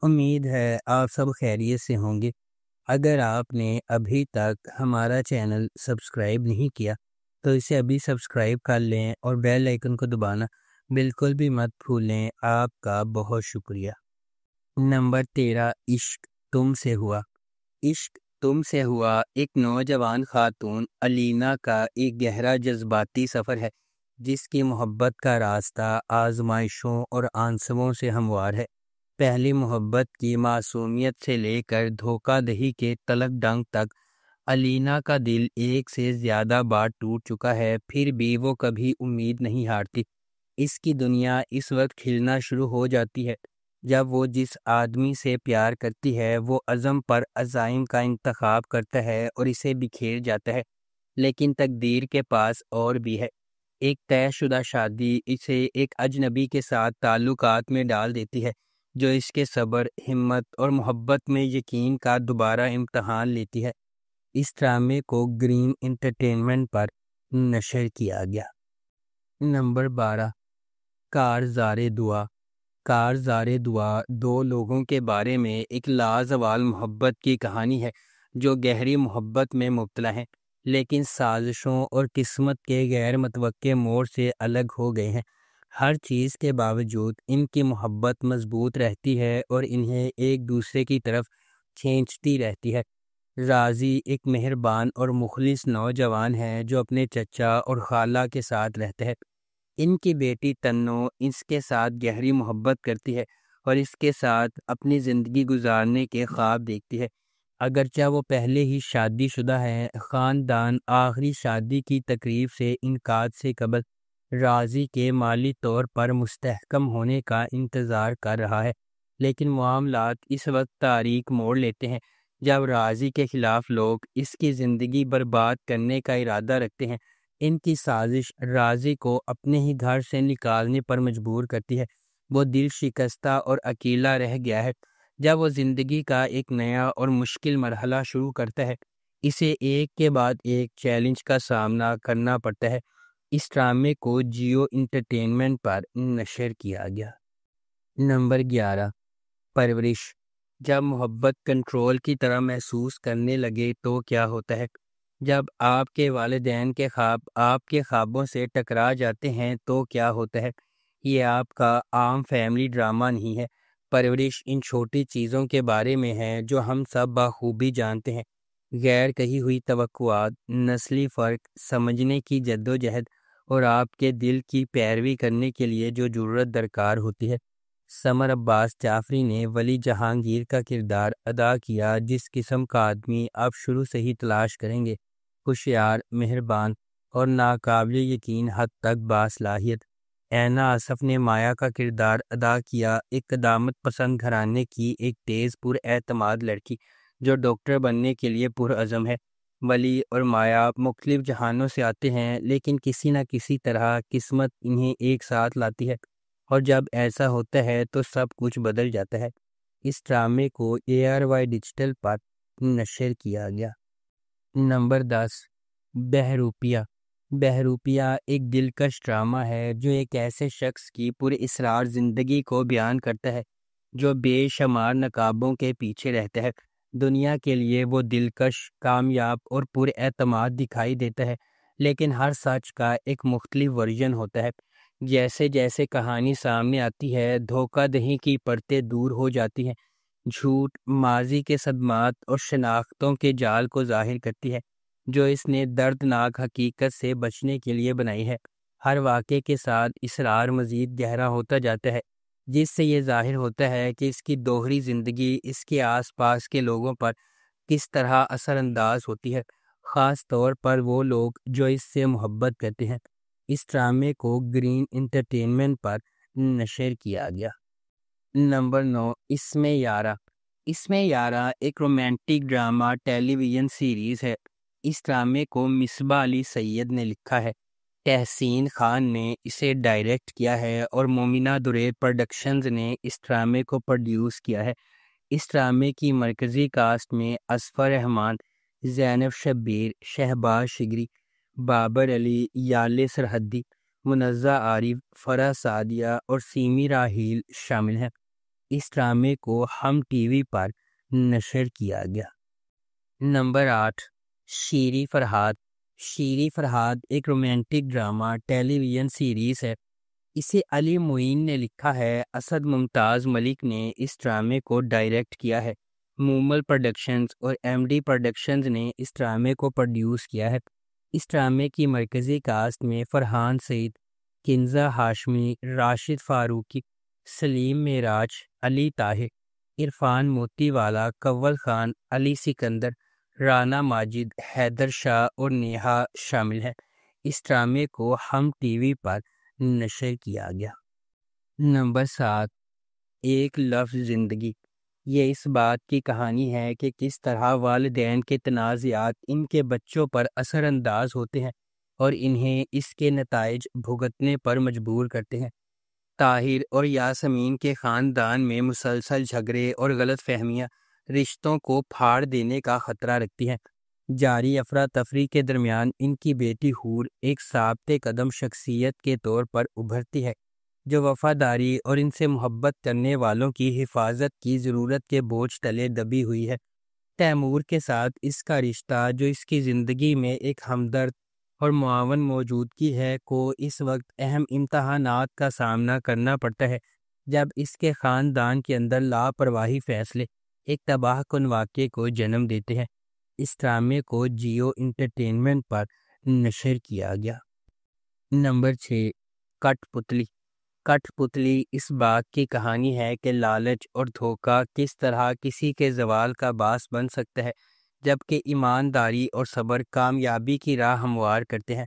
امید ہے آپ سب خیریت سے ہوں گے۔ اگر آپ نے ابھی تک ہمارا چینل سبسکرائب نہیں کیا تو اسے ابھی سبسکرائب کر لیں اور بیل آئیکن کو دبانا بالکل بھی مت بھولیں۔ آپ کا بہت شکریہ۔ نمبر 13، عشق تم سے ہوا۔ عشق تم سے ہوا ایک نوجوان خاتون علینا کا ایک گہرا جذباتی سفر ہے جس کی محبت کا راستہ آزمائشوں اور آنسوؤں سے ہموار ہے۔ پہلی محبت کی معصومیت سے لے کر دھوکہ دہی کے تلک ڈنگ تک علینا کا دل ایک سے زیادہ بار ٹوٹ چکا ہے، پھر بھی وہ کبھی امید نہیں ہارتی۔ اس کی دنیا اس وقت کھلنا شروع ہو جاتی ہے جب وہ جس آدمی سے پیار کرتی ہے وہ عزم پر عزائم کا انتخاب کرتا ہے اور اسے بکھیر جاتا ہے، لیکن تقدیر کے پاس اور بھی ہے۔ ایک طے شدہ شادی اسے ایک اجنبی کے ساتھ تعلقات میں ڈال دیتی ہے جو اس کے صبر، ہمت اور محبت میں یقین کا دوبارہ امتحان لیتی ہے۔ اس ڈرامے کو گرین انٹرٹینمنٹ پر نشر کیا گیا۔ نمبر 12، کارزار دعا۔ کارزار دعا دو لوگوں کے بارے میں ایک لازوال محبت کی کہانی ہے جو گہری محبت میں مبتلا ہیں لیکن سازشوں اور قسمت کے غیر متوقع موڑ سے الگ ہو گئے ہیں۔ ہر چیز کے باوجود ان کی محبت مضبوط رہتی ہے اور انہیں ایک دوسرے کی طرف کھینچتی رہتی ہے۔ راضی ایک مہربان اور مخلص نوجوان ہے جو اپنے چچا اور خالہ کے ساتھ رہتے ہیں۔ ان کی بیٹی تنو اس کے ساتھ گہری محبت کرتی ہے اور اس کے ساتھ اپنی زندگی گزارنے کے خواب دیکھتی ہے۔ اگرچہ وہ پہلے ہی شادی شدہ ہے، خاندان آخری شادی کی تقریب سے انعقاد سے قبل راضی کے مالی طور پر مستحکم ہونے کا انتظار کر رہا ہے، لیکن معاملات اس وقت تاریک موڑ لیتے ہیں جب راضی کے خلاف لوگ اس کی زندگی برباد کرنے کا ارادہ رکھتے ہیں۔ ان کی سازش راضی کو اپنے ہی گھر سے نکالنے پر مجبور کرتی ہے۔ وہ دل شکستہ اور اکیلا رہ گیا ہے جب وہ زندگی کا ایک نیا اور مشکل مرحلہ شروع کرتا ہے۔ اسے ایک کے بعد ایک چیلنج کا سامنا کرنا پڑتا ہے۔ اس ڈرامے کو جیو انٹرٹینمنٹ پر نشر کیا گیا۔ نمبر 11، پرورش۔ جب محبت کنٹرول کی طرح محسوس کرنے لگے تو کیا ہوتا ہے؟ جب آپ کے والدین کے خواب آپ کے خوابوں سے ٹکرا جاتے ہیں تو کیا ہوتا ہے؟ یہ آپ کا عام فیملی ڈرامہ نہیں ہے۔ پرورش ان چھوٹی چیزوں کے بارے میں ہے جو ہم سب بخوبی جانتے ہیں۔ غیر کہی ہوئی توقعات، نسلی فرق، سمجھنے کی جدوجہد اور آپ کے دل کی پیروی کرنے کے لیے جو جرأت درکار ہوتی ہے۔ سمر عباس جعفری نے ولی جہانگیر کا کردار ادا کیا جس قسم کا آدمی آپ شروع سے ہی تلاش کریں گے، ہوشیار، مہربان اور ناقابل یقین حد تک باصلاحیت۔ اینا آصف نے مایا کا کردار ادا کیا، ایک قدامت پسند گھرانے کی ایک تیز پر اعتماد لڑکی جو ڈاکٹر بننے کے لیے پرعزم ہے۔ ولی اور مایا مختلف جہانوں سے آتے ہیں لیکن کسی نہ کسی طرح قسمت انہیں ایک ساتھ لاتی ہے اور جب ایسا ہوتا ہے تو سب کچھ بدل جاتا ہے۔ اس ڈرامے کو ARY ڈیجیٹل پر نشر کیا گیا۔ نمبر 10، بہروپیہ۔ بہروپیہ ایک دلکش ڈرامہ ہے جو ایک ایسے شخص کی پراسرار زندگی کو بیان کرتا ہے جو بے شمار نقابوں کے پیچھے رہتا ہے۔ دنیا کے لیے وہ دلکش، کامیاب اور پراعتماد دکھائی دیتا ہے، لیکن ہر سچ کا ایک مختلف ورژن ہوتا ہے۔ جیسے جیسے کہانی سامنے آتی ہے، دھوکہ دہی کی پرتیں دور ہو جاتی ہیں، جھوٹ، ماضی کے صدمات اور شناختوں کے جال کو ظاہر کرتی ہے جو اس نے دردناک حقیقت سے بچنے کے لیے بنائی ہے۔ ہر واقعے کے ساتھ اسرار مزید گہرا ہوتا جاتا ہے جس سے یہ ظاہر ہوتا ہے کہ اس کی دوہری زندگی اس کے آس پاس کے لوگوں پر کس طرح اثر انداز ہوتی ہے، خاص طور پر وہ لوگ جو اس سے محبت کرتے ہیں۔ اس ڈرامے کو گرین انٹرٹینمنٹ پر نشر کیا گیا۔ نمبر 9، اس میں یارا۔ اس میں یارا ایک رومانٹک ڈرامہ ٹیلی ویژن سیریز ہے۔ اس ڈرامے کو مصباح علی سید نے لکھا ہے، تحسین خان نے اسے ڈائریکٹ کیا ہے اور مومنہ دریب پروڈکشنز نے اس ڈرامے کو پروڈیوس کیا ہے۔ اس ڈرامے کی مرکزی کاسٹ میں اصفر رحمان، زینب شبیر، شہباز شگری، بابر علی، یالے سرحدی، منزہ عارف، فرح سعدیہ اور سیمی راحیل شامل ہیں۔ اس ڈرامے کو ہم ٹی وی پر نشر کیا گیا۔ نمبر 8، شیریں فرہاد۔ شیریں فرہاد ایک رومانٹک ڈرامہ ٹیلی ویژن سیریز ہے۔ اسے علی معین نے لکھا ہے۔ اسد ممتاز ملک نے اس ڈرامے کو ڈائریکٹ کیا ہے۔ مومل پروڈکشنز اور ایم ڈی پروڈکشنز نے اس ڈرامے کو پروڈیوس کیا ہے۔ اس ڈرامے کی مرکزی کاسٹ میں فرحان سعید، کنزہ ہاشمی، راشد فاروقی، سلیم معراج، علی طاہر، عرفان موتی والا، کنول خان، علی سکندر، رانا ماجد، حیدر شاہ اور نیہا شامل ہیں۔ اس ڈرامے کو ہم ٹی وی پر نشر کیا گیا۔ نمبر 7، ایک لفظ زندگی۔ یہ اس بات کی کہانی ہے کہ کس طرح والدین کے تنازعات ان کے بچوں پر اثر انداز ہوتے ہیں اور انہیں اس کے نتائج بھگتنے پر مجبور کرتے ہیں۔ طاہر اور یاسمین کے خاندان میں مسلسل جھگڑے اور غلط فہمیاں رشتوں کو پھاڑ دینے کا خطرہ رکھتی ہیں۔ جاری افراتفری کے درمیان ان کی بیٹی حور ایک ثابت قدم شخصیت کے طور پر ابھرتی ہے، جو وفاداری اور ان سے محبت کرنے والوں کی حفاظت کی ضرورت کے بوجھ تلے دبی ہوئی ہے۔ تیمور کے ساتھ اس کا رشتہ، جو اس کی زندگی میں ایک ہمدرد اور معاون موجودگی ہے، کو اس وقت اہم امتحانات کا سامنا کرنا پڑتا ہے جب اس کے خاندان کے اندر لاپرواہی فیصلے ایک تباہ کن واقعے کو جنم دیتے ہیں۔ اس ڈرامے کو جیو انٹرٹینمنٹ پر نشر کیا گیا۔ نمبر 6، کٹ پتلی۔ کٹ پتلی اس بات کی کہانی ہے کہ لالچ اور دھوکہ کس طرح کسی کے زوال کا باعث بن سکتا ہے، جبکہ ایمانداری اور صبر کامیابی کی راہ ہموار کرتے ہیں۔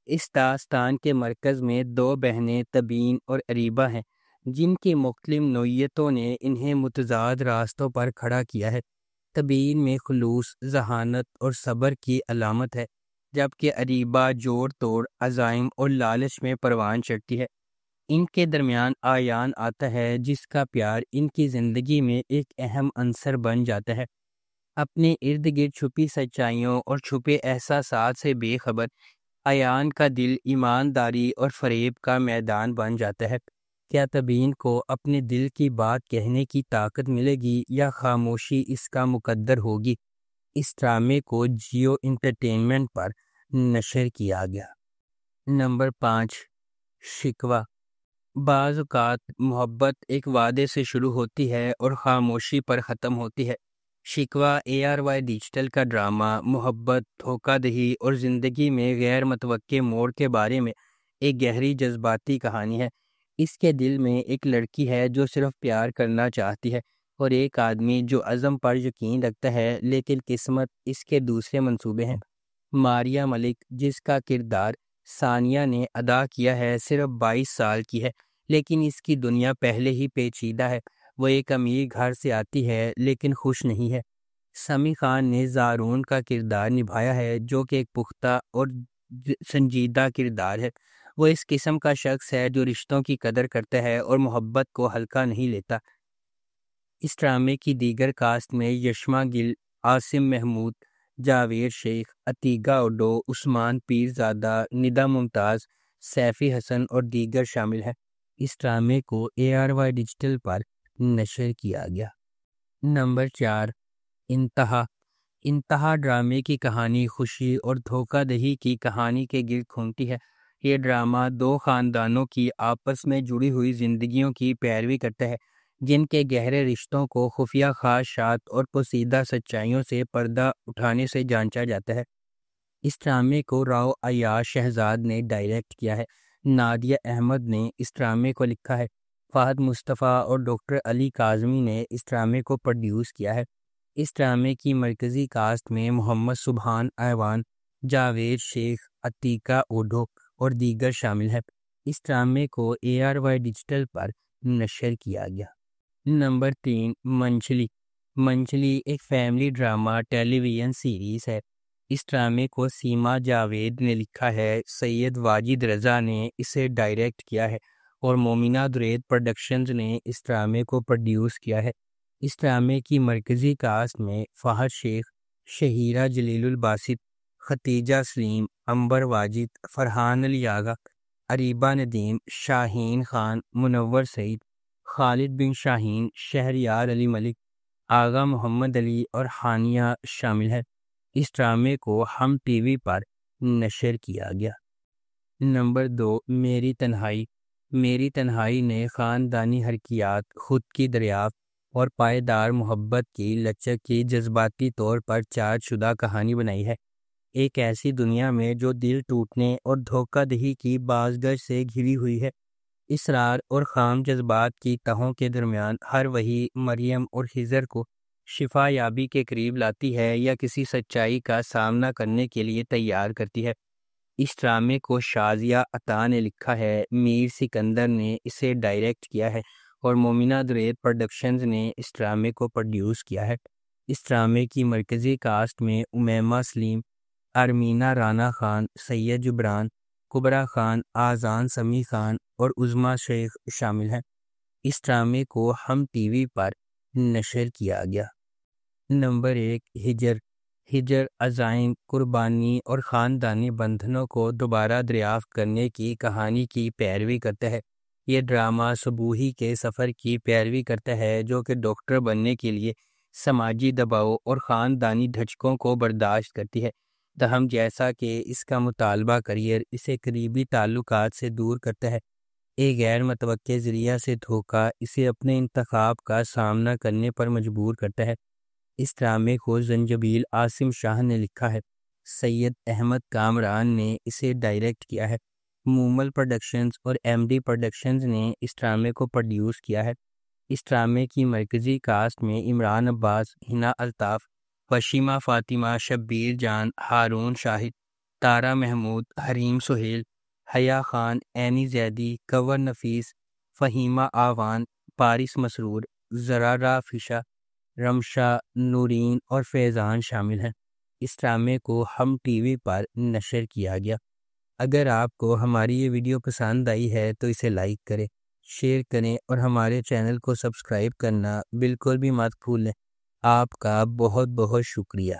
اس داستان کے مرکز میں دو بہنیں تبین اور اریبہ ہیں، جن کی مختلف نوعیتوں نے انہیں متضاد راستوں پر کھڑا کیا ہے۔ تبین میں خلوص، ذہانت اور صبر کی علامت ہے، جبکہ اریبہ جوڑ توڑ، عزائم اور لالچ میں پروان چڑھتی ہے۔ ان کے درمیان آیان آتا ہے، جس کا پیار ان کی زندگی میں ایک اہم عنصر بن جاتا ہے۔ اپنے ارد گرد چھپی سچائیوں اور چھپے احساسات سے بے خبر ایان کا دل ایمانداری اور فریب کا میدان بن جاتا ہے۔ کیا تبین کو اپنے دل کی بات کہنے کی طاقت ملے گی یا خاموشی اس کا مقدر ہوگی؟ اس ڈرامے کو جیو انٹرٹینمنٹ پر نشر کیا گیا۔ نمبر 5، شکوہ۔ بعض اوقات محبت ایک وعدے سے شروع ہوتی ہے اور خاموشی پر ختم ہوتی ہے۔ شکوہ ARY ڈیجیٹل کا ڈرامہ محبت، دھوکہ دہی اور زندگی میں غیر متوقع موڑ کے بارے میں ایک گہری جذباتی کہانی ہے۔ اس کے دل میں ایک لڑکی ہے جو صرف پیار کرنا چاہتی ہے، اور ایک آدمی جو عزم پر یقین رکھتا ہے، لیکن قسمت اس کے دوسرے منصوبے ہیں۔ ماریہ ملک، جس کا کردار ثانیہ نے ادا کیا ہے، صرف 22 سال کی ہے، لیکن اس کی دنیا پہلے ہی پیچیدہ ہے۔ وہ ایک امیر گھر سے آتی ہے لیکن خوش نہیں ہے۔ سمی خان نے زارون کا کردار نبھایا ہے، جو کہ ایک پختہ اور سنجیدہ کردار ہے۔ وہ اس قسم کا شخص ہے جو رشتوں کی قدر کرتا ہے اور محبت کو ہلکا نہیں لیتا۔ اس ڈرامے کی دیگر کاسٹ میں یشما گل، عاصم محمود، جاوید شیخ، عتیقہ اوڈو، عثمان پیرزادہ، ندا ممتاز، سیفی حسن اور دیگر شامل ہیں۔ اس ڈرامے کو ARY ڈیجیٹل پر نشر کیا گیا۔ نمبر 4، انتہا۔ انتہا ڈرامے کی کہانی خوشی اور دھوکہ دہی کی کہانی کے گرد گھومتی ہے۔ یہ ڈرامہ دو خاندانوں کی آپس میں جڑی ہوئی زندگیوں کی پیروی کرتا ہے، جن کے گہرے رشتوں کو خفیہ خواہشات اور پوشیدہ سچائیوں سے پردہ اٹھانے سے جانچا جاتا ہے۔ اس ڈرامے کو راؤ عیاش شہزاد نے ڈائریکٹ کیا ہے۔ نادیہ احمد نے اس ڈرامے کو لکھا ہے۔ فہد مصطفیٰ اور ڈاکٹر علی کاظمی نے اس ڈرامے کو پروڈیوس کیا ہے۔ اس ڈرامے کی مرکزی کاسٹ میں محمد سبحان ایوان، جاوید شیخ، عتیقہ اوڈو اور دیگر شامل ہیں۔ اس ڈرامے کو ARY ڈیجیٹل پر نشر کیا گیا۔ نمبر 3، منچلی۔ منچلی ایک فیملی ڈرامہ ٹیلی ویژن سیریز ہے۔ اس ڈرامے کو سیما جاوید نے لکھا ہے، سید واجد رضا نے اسے ڈائریکٹ کیا ہے اور مومنہ درید پروڈکشنز نے اس ڈرامے کو پروڈیوس کیا ہے۔ اس ڈرامے کی مرکزی کاسٹ میں فہد شیخ، شہیرہ جلیل الباسط، ختیجہ سلیم، عنبر واجد، فرحان علی آغا، اریبہ ندیم، شاہین خان، منور سعید، خالد بن شاہین، شہریار علی ملک، آغا محمد علی اور ہانیہ شامل ہیں۔ اس ڈرامے کو ہم ٹی وی پر نشر کیا گیا۔ نمبر 2، میری تنہائی۔ میری تنہائی نے خاندانی حرکیات، خود کی دریافت اور پائیدار محبت کی لچک کی جذباتی طور پر چارج شدہ کہانی بنائی ہے۔ ایک ایسی دنیا میں جو دل ٹوٹنے اور دھوکہ دہی کی بازگشت سے گھری ہوئی ہے، اسرار اور خام جذبات کی تہوں کے درمیان ہر وہی مریم اور خضر کو شفا یابی کے قریب لاتی ہے یا کسی سچائی کا سامنا کرنے کے لیے تیار کرتی ہے۔ اس ڈرامے کو شازیہ عطا نے لکھا ہے، میر سکندر نے اسے ڈائریکٹ کیا ہے اور مومنہ درید پروڈکشنز نے اس ڈرامے کو پروڈیوس کیا ہے۔ اس ڈرامے کی مرکزی کاسٹ میں امیمہ سلیم، ارمینہ رانا خان، سید جبران، کبرا خان، آذان سمیع خان اور عظمیٰ شیخ شامل ہیں۔ اس ڈرامے کو ہم ٹی وی پر نشر کیا گیا۔ نمبر 1، ہجر۔ ہجر عزائم، قربانی اور خاندانی بندھنوں کو دوبارہ دریافت کرنے کی کہانی کی پیروی کرتا ہے۔ یہ ڈرامہ صبوحی کے سفر کی پیروی کرتا ہے جو کہ ڈاکٹر بننے کے لیے سماجی دباؤ اور خاندانی دھچکوں کو برداشت کرتی ہے، تاہم جیسا کہ اس کا مطالبہ کریئر اسے قریبی تعلقات سے دور کرتا ہے، ایک غیر متوقع ذریعہ سے دھوکہ اسے اپنے انتخاب کا سامنا کرنے پر مجبور کرتا ہے۔ اس ڈرامے کو زنجبیل عاصم شاہ نے لکھا ہے، سید احمد کامران نے اسے ڈائریکٹ کیا ہے، مومل پروڈکشنز اور ایم ڈی پروڈکشنز نے اس ڈرامے کو پروڈیوس کیا ہے۔ اس ڈرامے کی مرکزی کاسٹ میں عمران عباس، ہنا الطاف، وشیمہ فاطمہ، شبیر جان، ہارون شاہد، تارا محمود، حریم سہیل، حیا خان، عینی زیدی، کنور نفیس، فہیمہ آوان، پارس مسرور، زرارہ فشا، رمشا، نورین اور فیضان شامل ہیں۔ اس ڈرامے کو ہم ٹی وی پر نشر کیا گیا۔ اگر آپ کو ہماری یہ ویڈیو پسند آئی ہے تو اسے لائک کریں، شیئر کریں اور ہمارے چینل کو سبسکرائب کرنا بالکل بھی مت بھولیں۔ آپ کا بہت بہت شکریہ۔